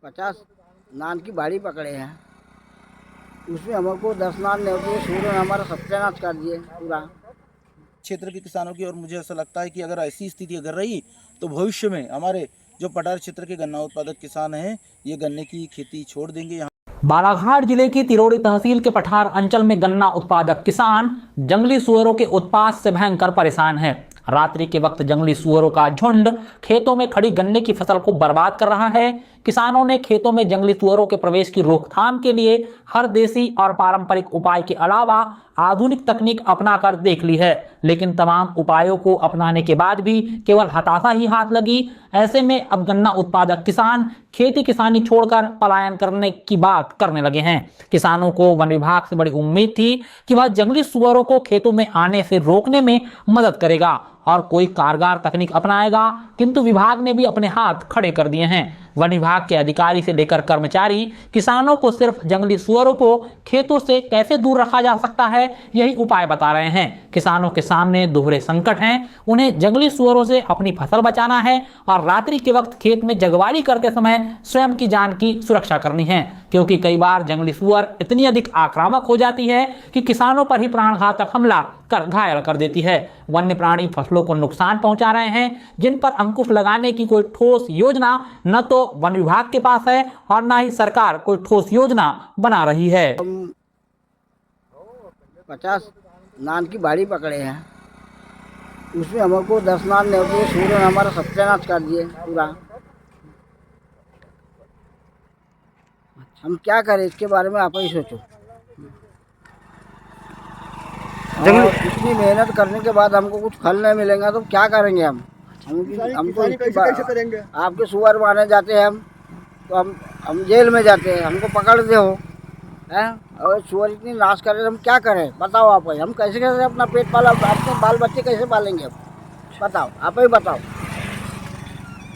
50 नान की बाड़ी पकड़े हैं, उसमें हमको 10 नान नहीं होते, सूर्य ने हमारा सत्यानाश कर दिए पूरा क्षेत्र के किसानों की। और मुझे ऐसा लगता है कि अगर ऐसी स्थिति अगर रही तो भविष्य में हमारे जो पठार क्षेत्र के गन्ना उत्पादक किसान हैं ये गन्ने की खेती छोड़ देंगे। यहाँ बालाघाट जिले की तिरोड़ी तहसील के पठार अंचल में गन्ना उत्पादक किसान जंगली सुअरों के उत्पात से भयंकर परेशान है। रात्रि के वक्त जंगली सुअरों का झुंड खेतों में खड़ी गन्ने की फसल को बर्बाद कर रहा है। किसानों ने खेतों में जंगली सुअरों के प्रवेश की रोकथाम के लिए हर देसी और पारंपरिक उपाय के अलावा आधुनिक तकनीक अपनाकर देख ली है, लेकिन तमाम उपायों को अपनाने के बाद भी केवल हताशा ही हाथ लगी। ऐसे में अब गन्ना उत्पादक किसान खेती किसानी छोड़कर पलायन करने की बात करने लगे हैं। किसानों को वन विभाग से बड़ी उम्मीद थी कि वह जंगली सुअरों को खेतों में आने से रोकने में मदद करेगा और कोई कारगर तकनीक अपनाएगा, किंतु विभाग ने भी अपने हाथ खड़े कर दिए हैं। वन विभाग के अधिकारी से लेकर कर्मचारी किसानों को सिर्फ जंगली सुअरों को खेतों से कैसे दूर रखा जा सकता है यही उपाय बता रहे हैं। किसानों के सामने दोहरे संकट हैं, उन्हें जंगली सुअरों से अपनी फसल बचाना है और रात्रि के वक्त खेत में जगवारी करते समय स्वयं की जान की सुरक्षा करनी है, क्योंकि कई बार जंगली सुअर इतनी अधिक आक्रामक हो जाती है कि किसानों पर ही प्राणघातक हमला कर घायल कर देती है। वन्य प्राणी फसलों को नुकसान पहुंचा रहे हैं, जिन पर अंकुश लगाने की कोई ठोस योजना न तो वन विभाग के पास है और न ही सरकार कोई ठोस योजना बना रही है। हम 50 नान की बाड़ी पकड़े हैं, उसमें हमको 10 नान नहीं होते, सूर्य ने हमारा सत्यानाश कर दिए पूरा। हम क्या करें, इसके बारे में आप ही सोचो। और इतनी मेहनत करने के बाद हमको कुछ फल नहीं मिलेगा तो क्या करेंगे हम तो कैसे करेंगे? आपके सुअर मारने जाते हैं हम तो हम जेल में जाते हैं, हमको पकड़ते हो हैं, और सुअर इतनी नाश करे हम क्या करें? बताओ आप ही, हम कैसे कैसे अपना पेट पाला, अपने बाल बच्चे कैसे पालेंगे हम? बताओ, आप ही बताओ।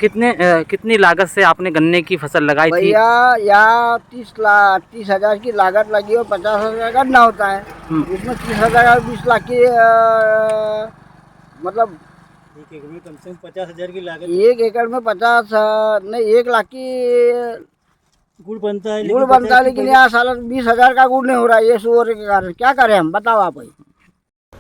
कितनी लागत से आपने गन्ने की फसल लगाई थी? भैया यहाँ 30,000 की लागत लगी और 50,000 गन्ना होता है, उसमें 30,000 और 20 लाख की मतलब एक एकड़ में कम से कम 50,000 की लागत। एक एकड़ में 50 नहीं 1 लाख की गुड़ बनता है, लेकिन यहाँ साल 20,000 का गुड़ नहीं हो रहा है ये सुअर के कारण। क्या करें हम, बताओ आप ही।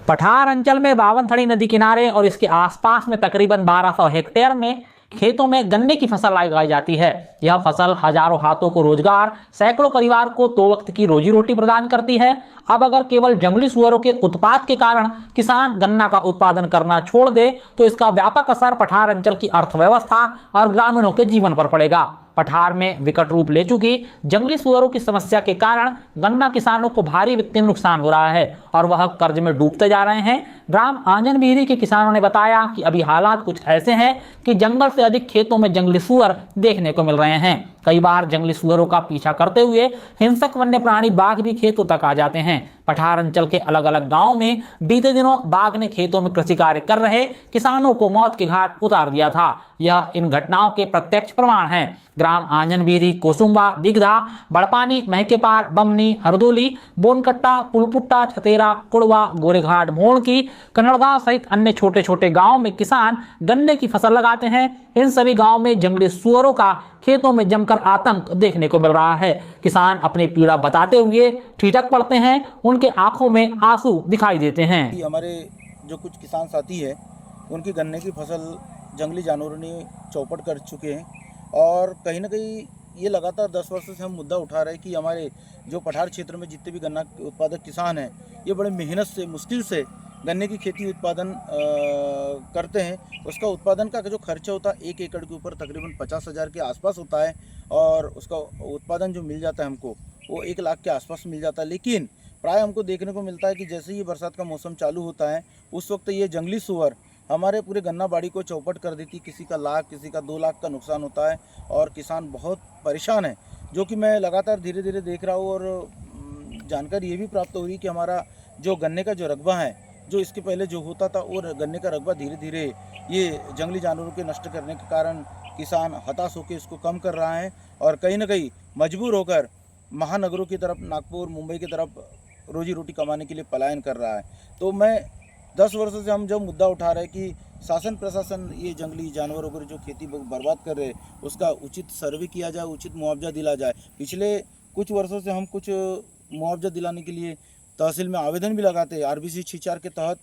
पठार अंचल में बावनथड़ी नदी किनारे और इसके आसपास में तकरीबन 1200 हेक्टेयर में खेतों में गन्ने की फसल लगाई जाती है। यह फसल हजारों हाथों को रोजगार, सैकड़ों परिवार को 2 वक्त की रोजी रोटी प्रदान करती है। अब अगर केवल जंगली सुअरों के उत्पात के कारण किसान गन्ना का उत्पादन करना छोड़ दे तो इसका व्यापक असर पठार अंचल की अर्थव्यवस्था और ग्रामीणों के जीवन पर पड़ेगा। पठार में विकट रूप ले चुकी जंगली सुअरों की समस्या के कारण गन्ना किसानों को भारी वित्तीय नुकसान हो रहा है और वह कर्ज में डूबते जा रहे हैं। ग्राम आंजनबिहरी के किसानों ने बताया कि अभी हालात कुछ ऐसे हैं कि जंगल से अधिक खेतों में जंगली सुअर देखने को मिल रहे हैं। कई बार जंगली सुअरों का पीछा करते हुए हिंसक वन्य प्राणी बाघ भी खेतों तक आ जाते हैं। पठार अंचल के अलग अलग गांवों में बीते दिनों बाघ ने खेतों में कृषि कार्य कर रहे किसानों को मौत के घाट उतार दिया था। यह इन घटनाओं के प्रत्यक्ष प्रमाण हैं। ग्राम आंजनबिहरी, कोसुम्बा, दिगधा, बड़पानी, महकेपार, बमनी, हरदोली, बोनकट्टा, पुलपुट्टा, छतेरा, कुड़वा, गोरेघाट, मोड़की, कन्नड़गांव सहित अन्य छोटे छोटे गांवों में किसान गन्ने की फसल लगाते हैं। इन सभी गांवों में जंगली सुअरों का खेतों में जमकर आतंक देखने को मिल रहा है। किसान अपनी पीड़ा बताते हुए ठिठक पड़ते हैं, उनके आंखों में आंसू दिखाई देते हैं। हमारे जो कुछ किसान साथी है उनकी गन्ने की फसल जंगली जानवरों ने चौपट कर चुके हैं और कहीं ना कहीं ये लगातार 10 वर्षों से हम मुद्दा उठा रहे हैं कि हमारे जो पठार क्षेत्र में जितने भी गन्ना उत्पादक किसान हैं ये बड़े मेहनत से मुश्किल से गन्ने की खेती उत्पादन करते हैं। उसका उत्पादन का जो खर्चा होता है 1 एकड़ के ऊपर तकरीबन 50,000 के आसपास होता है और उसका उत्पादन जो मिल जाता है हमको वो 1 लाख के आसपास मिल जाता है। लेकिन प्राय हमको देखने को मिलता है कि जैसे ही बरसात का मौसम चालू होता है उस वक्त ये जंगली सुअर हमारे पूरे गन्ना बाड़ी को चौपट कर देती। किसी का लाख, किसी का 2 लाख का नुकसान होता है और किसान बहुत परेशान है, जो कि मैं लगातार धीरे धीरे देख रहा हूँ। और जानकारी ये भी प्राप्त हो रही कि हमारा जो गन्ने का जो रकबा है, जो इसके पहले जो होता था, और गन्ने का रकबा धीरे धीरे ये जंगली जानवरों के नष्ट करने के कारण किसान हताश होकर इसको कम कर रहा है और कहीं ना कहीं मजबूर होकर महानगरों की तरफ, नागपुर, मुंबई की तरफ रोजी रोटी कमाने के लिए पलायन कर रहा है। तो मैं 10 वर्षों से हम जो मुद्दा उठा रहे हैं कि शासन प्रशासन ये जंगली जानवरों को जो खेती बर्बाद कर रहे हैं उसका उचित सर्वे किया जाए, उचित मुआवजा दिला जाए। पिछले कुछ वर्षों से हम कुछ मुआवजा दिलाने के लिए तहसील में आवेदन भी लगाते हैं। RBC 64 के तहत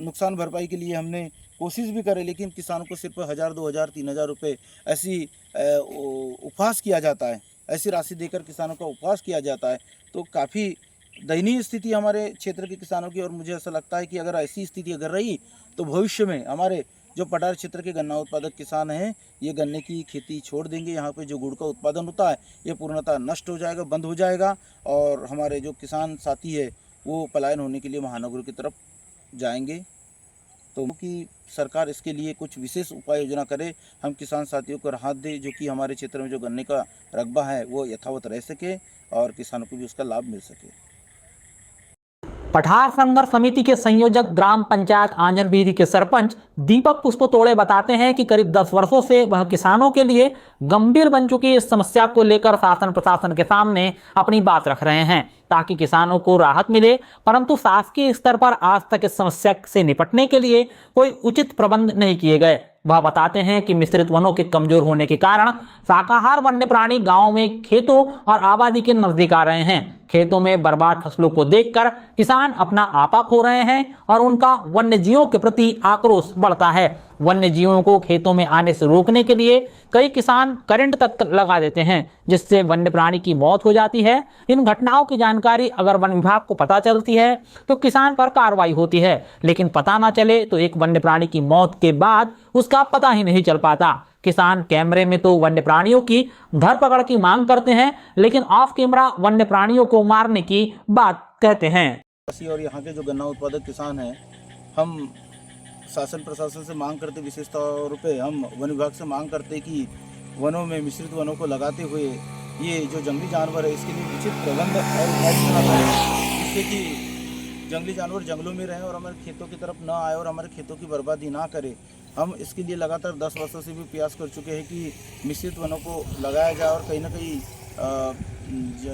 नुकसान भरपाई के लिए हमने कोशिश भी करे, लेकिन किसानों को सिर्फ 1000, 2000, 3000 रुपये ऐसी उपहास किया जाता है। ऐसी राशि देकर किसानों का उपहास किया जाता है। तो काफ़ी दयनीय स्थिति हमारे क्षेत्र के किसानों की, और मुझे ऐसा लगता है कि अगर ऐसी स्थिति अगर रही तो भविष्य में हमारे जो पठार क्षेत्र के गन्ना उत्पादक किसान हैं ये गन्ने की खेती छोड़ देंगे। यहाँ पे जो गुड़ का उत्पादन होता है ये पूर्णतः नष्ट हो जाएगा, बंद हो जाएगा, और हमारे जो किसान साथी है वो पलायन होने के लिए महानगरों की तरफ जाएंगे। तो कि सरकार इसके लिए कुछ विशेष उपाय योजना करे, हम किसान साथियों को राहत दे, जो कि हमारे क्षेत्र में जो गन्ने का रकबा है वो यथावत रह सके और किसानों को भी उसका लाभ मिल सके। पठार संघर्ष समिति के संयोजक ग्राम पंचायत आंजनबीरी के सरपंच दीपक पुष्पतोड़े बताते हैं कि करीब 10 वर्षों से वह किसानों के लिए गंभीर बन चुकी इस समस्या को लेकर शासन प्रशासन के सामने अपनी बात रख रहे हैं ताकि किसानों को राहत मिले, परंतु शासकीय स्तर पर आज तक इस समस्या से निपटने के लिए कोई उचित प्रबंध नहीं किए गए। वह बताते हैं कि मिश्रित वनों के कमजोर होने के कारण शाकाहार वन्य प्राणी गांवों में खेतों और आबादी के नजदीक आ रहे हैं। खेतों में बर्बाद फसलों को देखकर किसान अपना आपा खो रहे हैं और उनका वन्य जीवों के प्रति आक्रोश बढ़ता है। वन्य जीवों को खेतों में आने से रोकने के लिए कई किसान करंट तक लगा देते हैं, जिससे वन्य प्राणी की मौत हो जाती है। इन घटनाओं की जानकारी अगर वन विभाग को पता चलती है तो किसान पर कार्रवाई होती है, लेकिन पता ना चले तो एक वन्य प्राणी की मौत के बाद उसका पता ही नहीं चल पाता। किसान कैमरे में तो वन्य प्राणियों की धरपकड़ की मांग करते हैं, लेकिन ऑफ कैमरा वन्य प्राणियों को मारने की बात कहते हैं। और यहाँ के जो गन्ना उत्पादक किसान हैं, हम शासन प्रशासन से मांग करते, विशेष तौर पे हम वन विभाग से मांग करते कि वनों में मिश्रित वनों को लगाते हुए ये जो जंगली जानवर है इसके लिए उचित प्रबंध और उपाय करें, जिससे कि जंगली जानवर जंगलों में रहें और हमारे खेतों की तरफ ना आए और हमारे खेतों की बर्बादी ना करे। हम इसके लिए लगातार 10 वर्षों से भी प्रयास कर चुके हैं कि मिश्रित वनों को लगाया जाए और कहीं ना कहीं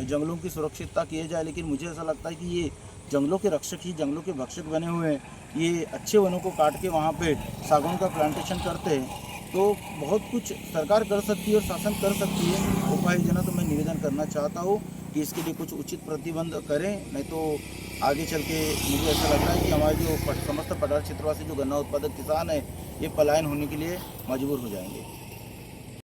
जंगलों की सुरक्षितता किए जाए, लेकिन मुझे ऐसा लगता है कि ये जंगलों के रक्षक ही जंगलों के भक्षक बने हुए हैं। ये अच्छे वनों को काट के वहाँ पे सागौन का प्लांटेशन करते हैं। तो बहुत कुछ सरकार कर सकती है और शासन कर सकती है उपाय योजना। तो मैं निवेदन करना चाहता हूँ कि इसके लिए कुछ उचित प्रतिबंध करें, नहीं तो आगे चल के मुझे ऐसा लग रहा है कि हमारे जो समस्त पठार क्षेत्रवासी जो गन्ना उत्पादक किसान है ये पलायन होने के लिए मजबूर हो जाएंगे।